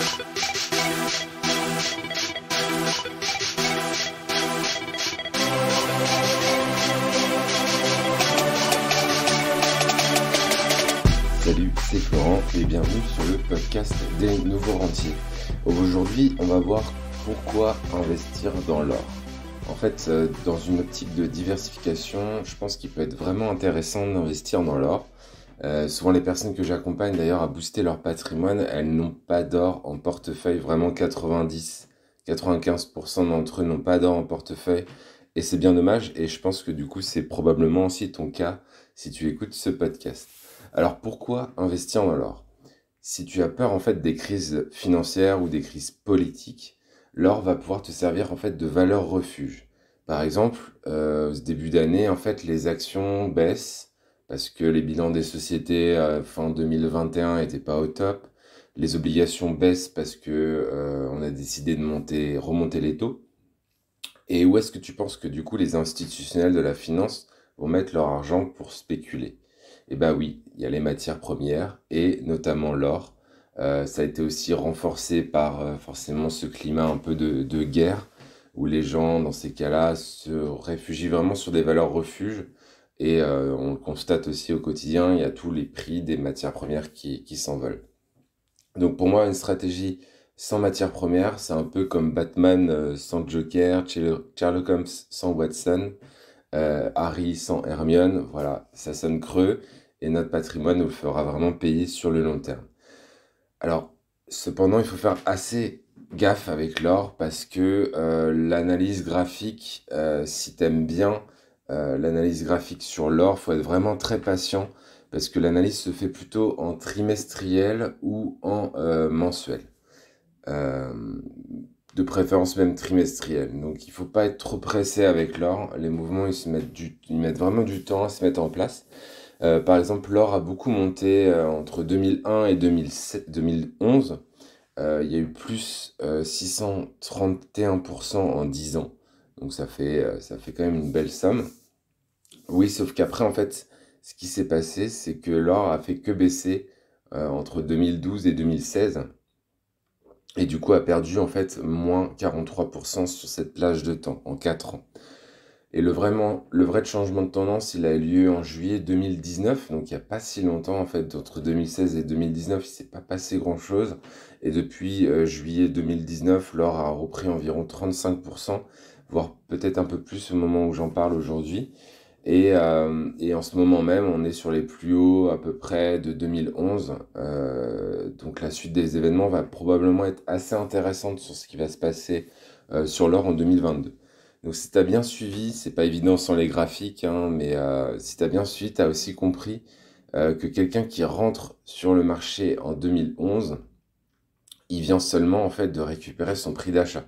Salut, c'est Florent et bienvenue sur le podcast des nouveaux rentiers. Aujourd'hui, on va voir pourquoi investir dans l'or. En fait, dans une optique de diversification, je pense qu'il peut être vraiment intéressant d'investir dans l'or. Souvent, les personnes que j'accompagne d'ailleurs à booster leur patrimoine, elles n'ont pas d'or en portefeuille. Vraiment 90-95% d'entre eux n'ont pas d'or en portefeuille. Et c'est bien dommage. Et je pense que du coup, c'est probablement aussi ton cas si tu écoutes ce podcast. Alors pourquoi investir dans l'or? Si tu as peur en fait des crises financières ou des crises politiques, l'or va pouvoir te servir en fait de valeur refuge. Par exemple, ce début d'année, en fait, les actions baissent parce que les bilans des sociétés fin 2021 n'étaient pas au top. Les obligations baissent parce que on a décidé de remonter les taux. Et où est-ce que tu penses que du coup les institutionnels de la finance vont mettre leur argent pour spéculer? Eh bien oui, il y a les matières premières et notamment l'or. Ça a été aussi renforcé par forcément ce climat un peu de guerre où les gens dans ces cas-là se réfugient vraiment sur des valeurs refuges. Et on le constate aussi au quotidien, il y a tous les prix des matières premières qui s'envolent. Donc pour moi, une stratégie sans matière première, c'est un peu comme Batman sans Joker, Sherlock Holmes sans Watson, Harry sans Hermione. Voilà, ça sonne creux et notre patrimoine nous le fera vraiment payer sur le long terme. Alors, cependant, il faut faire assez gaffe avec l'or parce que l'analyse graphique, si t'aimes bien l'analyse graphique sur l'or, faut être vraiment très patient parce que l'analyse se fait plutôt en trimestriel ou en mensuel. Euh, de préférence même trimestriel. Donc il faut pas être trop pressé avec l'or. Les mouvements ils mettent vraiment du temps à se mettre en place. Par exemple, l'or a beaucoup monté entre 2001 et 2011. Il y a eu plus 631% en 10 ans. Donc ça fait quand même une belle somme. Oui, sauf qu'après, en fait, ce qui s'est passé, c'est que l'or a fait que baisser entre 2012 et 2016. Et du coup, a perdu en fait moins 43% sur cette plage de temps, en 4 ans. Et le vrai changement de tendance, il a eu lieu en juillet 2019, donc il n'y a pas si longtemps en fait, entre 2016 et 2019, il ne s'est pas passé grand-chose. Et depuis juillet 2019, l'or a repris environ 35%, voire peut-être un peu plus au moment où j'en parle aujourd'hui. Et en ce moment même, on est sur les plus hauts à peu près de 2011. Donc la suite des événements va probablement être assez intéressante sur ce qui va se passer sur l'or en 2022. Donc si tu as bien suivi, c'est pas évident sans les graphiques, hein, mais si tu as bien suivi, tu as aussi compris que quelqu'un qui rentre sur le marché en 2011, il vient seulement en fait de récupérer son prix d'achat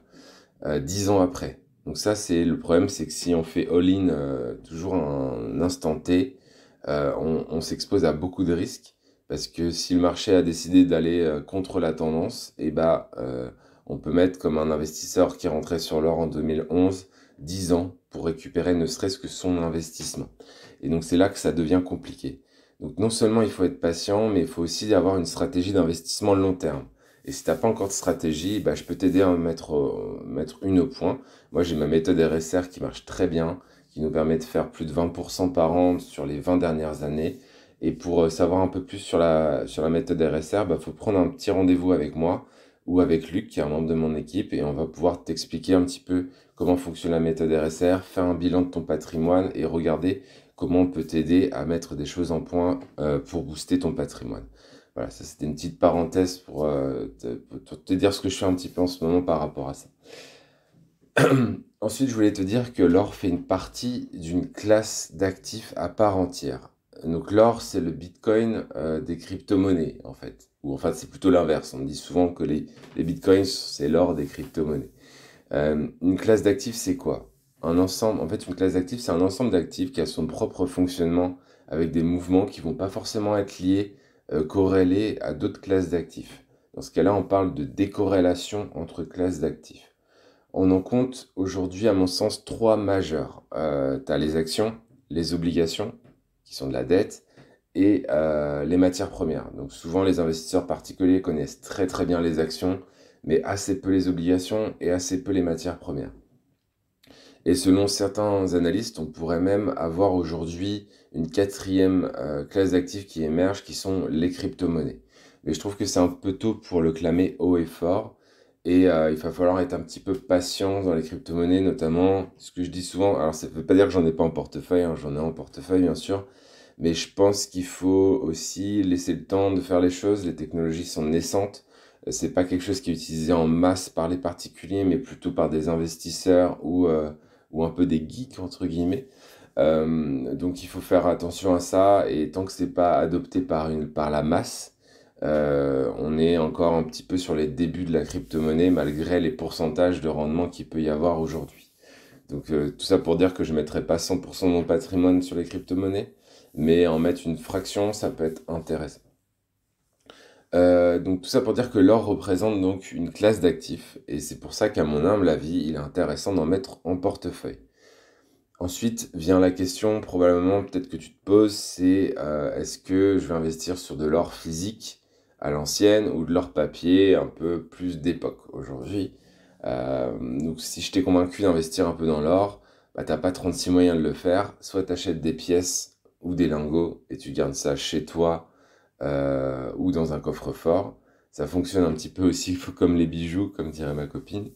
10 ans après. Donc ça, c'est le problème, c'est que si on fait all-in toujours un instant T, on s'expose à beaucoup de risques parce que si le marché a décidé d'aller contre la tendance, et on peut mettre comme un investisseur qui rentrait sur l'or en 2011 10 ans pour récupérer ne serait-ce que son investissement. Et donc c'est là que ça devient compliqué. Donc non seulement il faut être patient, mais il faut aussi avoir une stratégie d'investissement long terme. Et si tu n'as pas encore de stratégie, je peux t'aider à mettre une au point. Moi, j'ai ma méthode RSR qui marche très bien, qui nous permet de faire plus de 20% par an sur les 20 dernières années. Et pour savoir un peu plus sur la méthode RSR, il faut prendre un petit rendez-vous avec moi ou avec Luc, qui est un membre de mon équipe, et on va pouvoir t'expliquer un petit peu comment fonctionne la méthode RSR, faire un bilan de ton patrimoine et regarder comment on peut t'aider à mettre des choses en point pour booster ton patrimoine. Voilà, ça c'était une petite parenthèse pour te dire ce que je fais un petit peu en ce moment par rapport à ça. Ensuite, je voulais te dire que l'or fait une partie d'une classe d'actifs à part entière. Donc l'or, c'est le bitcoin des crypto-monnaies, en fait. Ou en fait, c'est plutôt l'inverse. On me dit souvent que les bitcoins, c'est l'or des crypto-monnaies. Une classe d'actifs, c'est quoi? Un ensemble, en fait, une classe d'actifs, c'est un ensemble d'actifs qui a son propre fonctionnement avec des mouvements qui vont pas forcément être liés, corrélés à d'autres classes d'actifs. Dans ce cas-là, on parle de décorrélation entre classes d'actifs. On en compte aujourd'hui, à mon sens, trois majeurs. Tu as les actions, les obligations, qui sont de la dette, et les matières premières. Donc souvent les investisseurs particuliers connaissent très très bien les actions, mais assez peu les obligations et assez peu les matières premières. Et selon certains analystes, on pourrait même avoir aujourd'hui une quatrième classe d'actifs qui émerge, qui sont les crypto-monnaies. Mais je trouve que c'est un peu tôt pour le clamer haut et fort. Et il va falloir être un petit peu patient dans les crypto-monnaies, notamment, ce que je dis souvent, alors ça ne veut pas dire que j'en ai pas en portefeuille, hein, j'en ai en portefeuille bien sûr, mais je pense qu'il faut aussi laisser le temps de faire les choses. Les technologies sont naissantes. C'est pas quelque chose qui est utilisé en masse par les particuliers, mais plutôt par des investisseurs ou un peu des geeks, entre guillemets. Donc il faut faire attention à ça, et tant que c'est pas adopté par la masse, on est encore un petit peu sur les débuts de la crypto-monnaie, malgré les pourcentages de rendement qu'il peut y avoir aujourd'hui. Donc tout ça pour dire que je ne mettrai pas 100% de mon patrimoine sur les crypto-monnaies, mais en mettre une fraction, ça peut être intéressant. Donc tout ça pour dire que l'or représente donc une classe d'actifs, et c'est pour ça qu'à mon humble avis, il est intéressant d'en mettre en portefeuille. Ensuite vient la question, probablement peut-être que tu te poses, c'est est-ce que je vais investir sur de l'or physique à l'ancienne ou de l'or papier un peu plus d'époque aujourd'hui. Donc si je t'ai convaincu d'investir un peu dans l'or, bah, t'as pas 36 moyens de le faire. Soit tu achètes des pièces ou des lingots et tu gardes ça chez toi ou dans un coffre-fort. Ça fonctionne un petit peu aussi comme les bijoux, comme dirait ma copine.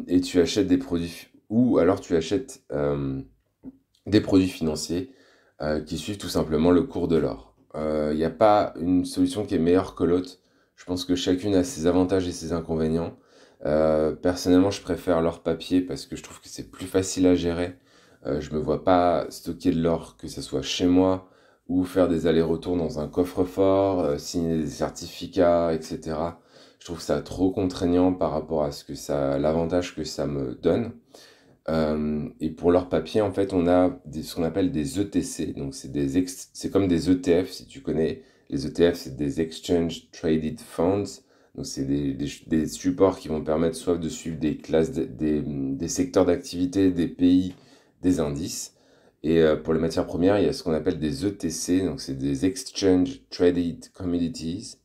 Et tu achètes des produits, ou alors tu achètes des produits financiers qui suivent tout simplement le cours de l'or. Il n'y a pas une solution qui est meilleure que l'autre. Je pense que chacune a ses avantages et ses inconvénients. Personnellement, je préfère l'or papier parce que je trouve que c'est plus facile à gérer. Je me vois pas stocker de l'or, que ce soit chez moi ou faire des allers-retours dans un coffre-fort, signer des certificats, etc. Je trouve ça trop contraignant par rapport à l'avantage que ça me donne. Et pour leur papier, en fait, on a ce qu'on appelle des ETC. Donc, c'est comme des ETF, si tu connais. Les ETF, c'est des Exchange Traded Funds. Donc, c'est des supports qui vont permettre soit de suivre des classes, des secteurs d'activité, des pays, des indices. Et pour les matières premières, il y a ce qu'on appelle des ETC. Donc, c'est des Exchange Traded Commodities.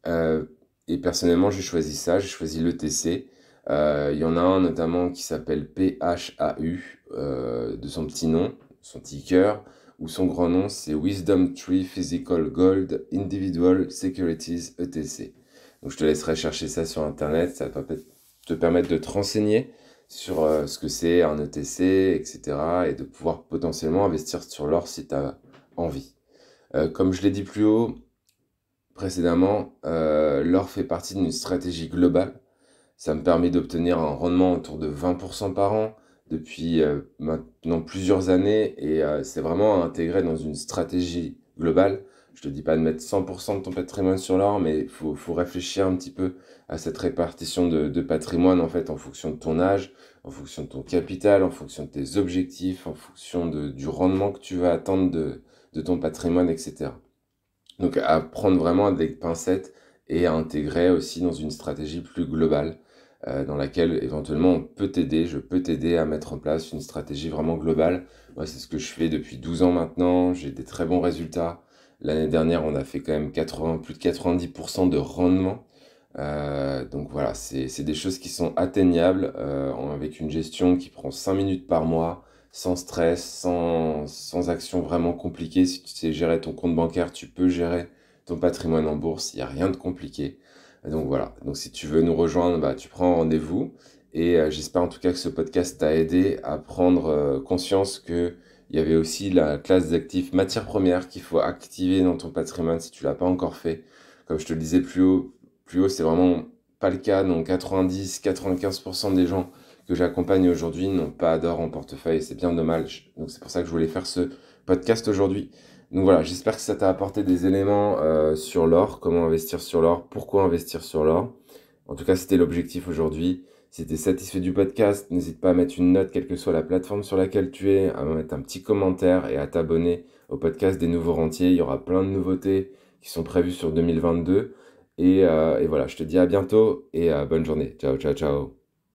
Euh, et personnellement, j'ai choisi ça, j'ai choisi l'ETC. Il y en a un notamment qui s'appelle PHAU, de son petit nom, son ticker, ou son grand nom, c'est Wisdom Tree Physical Gold Individual Securities ETC. Donc je te laisserai chercher ça sur Internet, ça va peut-être te permettre de te renseigner sur ce que c'est un ETC, etc. Et de pouvoir potentiellement investir sur l'or si tu as envie. Comme je l'ai dit plus haut, précédemment, l'or fait partie d'une stratégie globale. Ça me permet d'obtenir un rendement autour de 20% par an depuis maintenant plusieurs années, et c'est vraiment intégré dans une stratégie globale. Je te dis pas de mettre 100% de ton patrimoine sur l'or, mais il faut réfléchir un petit peu à cette répartition de patrimoine en fait en fonction de ton âge, en fonction de ton capital, en fonction de tes objectifs, en fonction du rendement que tu vas attendre de ton patrimoine, etc. Donc à prendre vraiment avec pincettes et à intégrer aussi dans une stratégie plus globale dans laquelle éventuellement je peux t'aider à mettre en place une stratégie vraiment globale. Moi, c'est ce que je fais depuis 12 ans maintenant, j'ai des très bons résultats. L'année dernière, on a fait quand même plus de 90% de rendement. Donc voilà, c'est des choses qui sont atteignables avec une gestion qui prend 5 minutes par mois, sans stress, sans action vraiment compliquée. Si tu sais gérer ton compte bancaire, tu peux gérer ton patrimoine en bourse, il n'y a rien de compliqué. Donc voilà, donc si tu veux nous rejoindre, bah, tu prends rendez-vous. Et j'espère en tout cas que ce podcast t'a aidé à prendre conscience qu'il y avait aussi la classe d'actifs matières premières qu'il faut activer dans ton patrimoine si tu l'as pas encore fait. Comme je te le disais plus haut, c'est vraiment pas le cas. Donc 90-95% des gens que j'accompagne aujourd'hui n'ont pas d'or en portefeuille. C'est bien dommage. Donc c'est pour ça que je voulais faire ce podcast aujourd'hui. Donc voilà, j'espère que ça t'a apporté des éléments sur l'or, comment investir sur l'or, pourquoi investir sur l'or. En tout cas, c'était l'objectif aujourd'hui. Si tu es satisfait du podcast, n'hésite pas à mettre une note, quelle que soit la plateforme sur laquelle tu es, à mettre un petit commentaire et à t'abonner au podcast des Nouveaux Rentiers. Il y aura plein de nouveautés qui sont prévues sur 2022. Et voilà, je te dis à bientôt et bonne journée. Ciao, ciao, ciao.